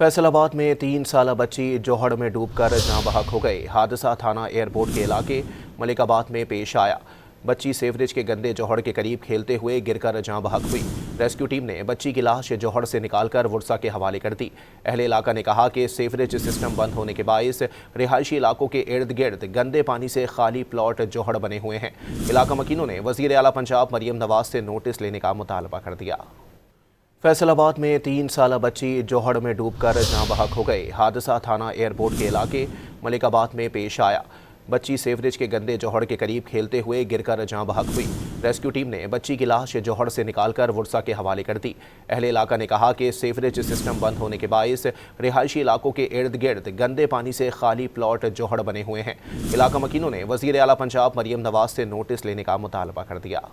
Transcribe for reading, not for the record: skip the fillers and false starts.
फैसल आबाद में 3 साला बच्ची जोहड़ में डूबकर जाँ बहक हो गई। हादसा थाना एयरपोर्ट के इलाके मलिकाबाद में पेश आया। बच्ची सेवरेज के गंदे जोहड़ के करीब खेलते हुए गिरकर जाँ बहक हुई। रेस्क्यू टीम ने बच्ची की लाश जोहड़ से निकालकर वुरसा के हवाले कर दी। अहले इलाका ने कहा कि सेवरेज सिस्टम बंद होने के बायस रिहायशी इलाकों के इर्द गिर्द गंदे पानी से खाली प्लॉट जोहड़ बने हुए हैं। इलाका मकीनों ने वज़ीर आला पंजाब मरियम नवाज से नोटिस लेने का मुतालबा कर दिया। फैसल आबाद में 3 साला बच्ची जोहड़ में डूबकर जाँ बहक हो गई। हादसा थाना एयरपोर्ट के इलाके मलिकाबाद में पेश आया। बच्ची सेवरेज के गंदे जोहड़ के करीब खेलते हुए गिरकर जाँ बहक हुई। रेस्क्यू टीम ने बच्ची की लाश जोहड़ से निकालकर वुरसा के हवाले कर दी। अहले इलाका ने कहा कि सेवरेज सिस्टम बंद होने के बायस रिहायशी इलाकों के इर्द गिर्द गंदे पानी से खाली प्लॉट जोहड़ बने हुए हैं। इलाका मकीनों ने वज़ीर आला पंजाब मरियम नवाज से नोटिस लेने का मुतालबा कर दिया।